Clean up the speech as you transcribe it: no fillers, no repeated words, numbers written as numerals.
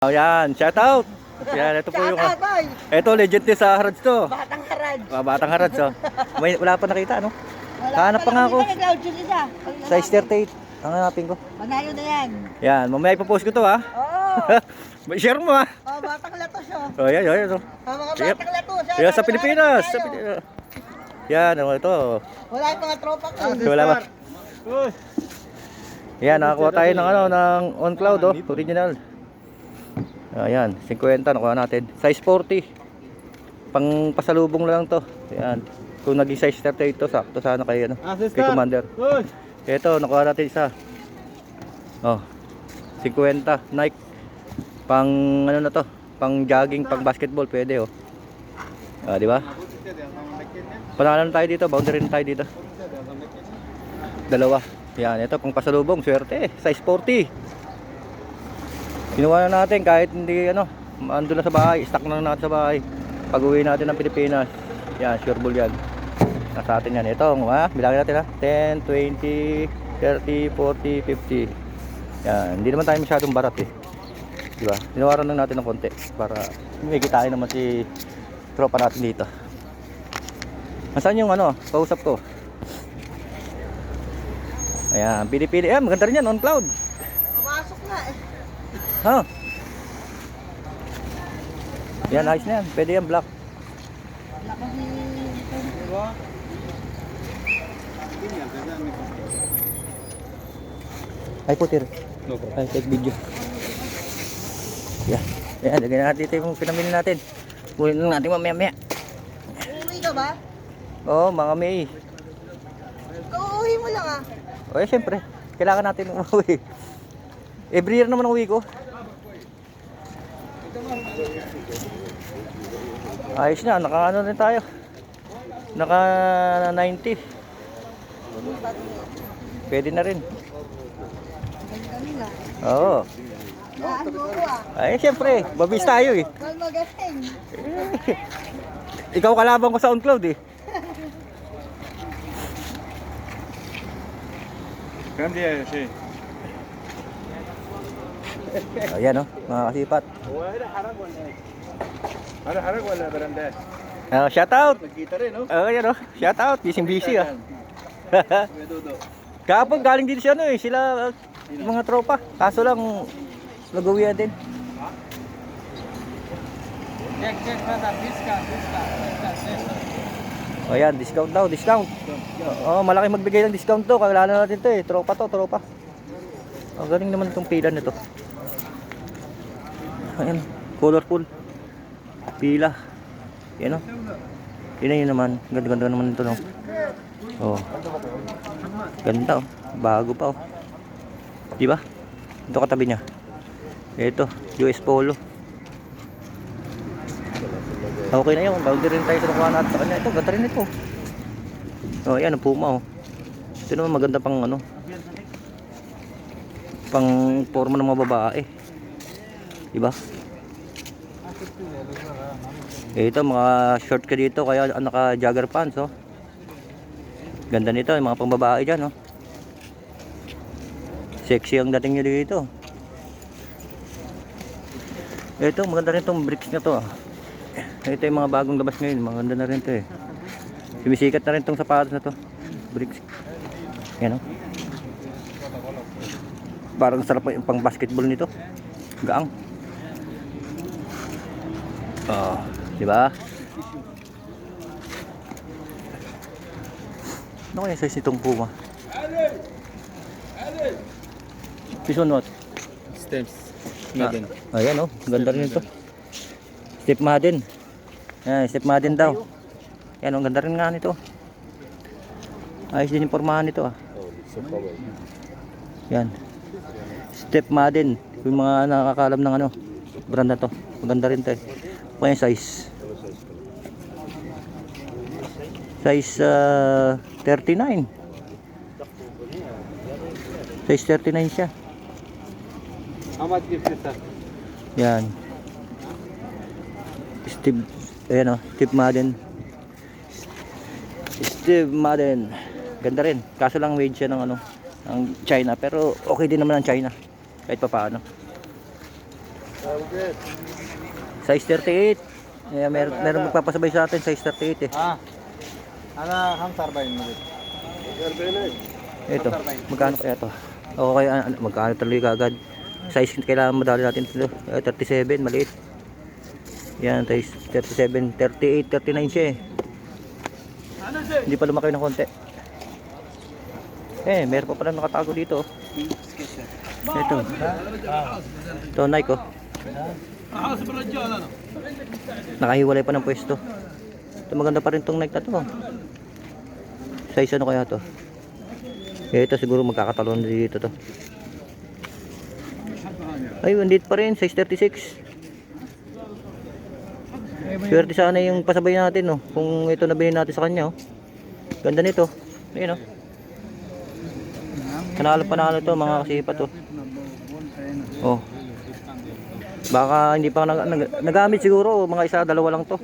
Oh, yan, shout out. Yan, ito po yung ito legend din sa Harads to. Batang Harad. Batang Harads, oh. Wala pa nakita, ano? Hanap pa nga ako. Size 38 ang hanapin ko. Manayo na yan. Yan, mamaya ipopost ko to, ha. Oo. Share mo, ha. Oh, batang latos, oh. Oh, yan, yan, oh. Mga Sige. batang latos. Yan sa Pilipinas, sa Pilipinas. Yan, oh, ito. Wala yung mga tropa ko. Wala ba? Yan, nakakuha tayo ng ano, ng on cloud, oh, original. Ayan, 50 nakuha natin. Size 40. Pang pasalubong lang to. Ayan. Kung naging size 38 to, sakto sana kay ano, kay Commander. Ito, nakuha natin isa. Oh. 50 Nike. Pang ano na to? Pang jogging, pang basketball pwede, oh. Ah, di ba? Panalo na tayo dito, boundary na tayo dito. Dalawa. Yan, ito pang pasalubong, swerte. Size 40. Kinuha na natin kahit hindi ano, ando na sa bahay, stock na natin sa bahay. Pag-uwi natin ng Pilipinas. Yan, sure bull yan. Nasa atin yan. Ito, bilangin natin ha. 10, 20, 30, 40, 50. Yan, hindi naman tayo masyadong barat eh. Diba? Tinawaran lang natin ng konti para may kitain naman si tropa natin dito. Nasaan yung ano, kausap ko? Ayan, pili-pili. Ayan, maganda rin yan, on cloud. Pumasok na eh. Ha? Yan, ayos na yan. Pwede yan, black. Ay, putir. Ay, take video. Yan. Yan, lagyan natin dito yung pinamili natin. Kunin lang natin mamaya-maya. Uuwi ka ba? Oo, mga May. Uuwi mo lang ah. O, eh, syempre. Kailangan natin umuwi. Every year naman ang uwi ko. Ayos na, naka ano rin tayo. Naka 90. Pwede na rin. Oo. Ay, siyempre, babis tayo eh. Magaling. Ikaw kalaban ko sa on cloud eh. Ayan o, mga kasipat. Harag wala baranda. Shout out. Nagkita rin, no? Ayan o, shout out. Busy ah. Kapag galing dito siya ano eh, sila mga tropa. Kaso lang, nag-uwian din. O yan, discount daw, discount. Oo, malaki magbigay ng discount to. Kailangan natin to eh, tropa to, tropa. Ang galing naman itong pila nito. Ayan, colorful. Pila. Yan o. Yun naman. Ganda-ganda naman ito no. Oh. Ganda oh. Bago pa oh. Diba? Ito katabi niya. Ito, US Polo. Okay na yun. Boundary rin tayo sa nakuha natin sa kanya. Ito, ganda rin ito. Oh, yan ang Puma oh. Ito naman maganda pang ano. Pang forma ng mga babae. Diba? Ito mga short ka dito kaya naka jogger pants oh. Ganda nito yung mga pangbabae dyan oh. Sexy ang dating nyo dito. Ito maganda rin itong bricks na to oh. Ito yung mga bagong labas ngayon. Maganda na rin to eh. Sumisikat na rin itong sapatos na to. Bricks. Yan oh. Parang sarap yung pang basketball nito. Gaang. Oh, di ba? Ano kaya size nitong Puma? This one what? Steps. Madden. Ayan oh, ganda rin ito. Step Madden. Ayan, Step Madden daw. Ayan oh, ganda rin nga nito. Ayos din yung pormahan nito ah. Yan. Step Madden. Yung mga nakakalam ng ano, brand na to. Maganda rin to eh. Kaya size. Size 39. Size 39 siya. How much gift is that? Yan. Steve, ayan o, Steve Madden. Steve Madden. Ganda rin. Kaso lang made siya ng ano, ng China. Pero okay din naman ang China. Kahit pa paano. Size 38. Yeah, meron magpapasabay sa atin size 38 eh. Ana ham sarbayin mo. Ito, magkano kaya to? Okay, magkano tuloy kagad? Size kailangan madali natin ito. 37, maliit. Yan, size 37, 38, 39 siya eh. Hindi pa lumaki ng konti. Meron pa pala nakatago dito. Ito. Ito, Nike oh. Nakahiwalay pa ng pwesto. Ito maganda pa rin tong Nike na to. Size ano kaya to? Ito siguro magkakatalon dito to. Ay, andito pa rin, size 36. Swerte sana yung pasabay natin, no? Kung ito nabili natin sa kanya, oh. Ganda nito. Ayun, oh. Panalo to, mga kasipa to. Oh. Baka hindi pa nagamit siguro, mga isa, dalawa lang to.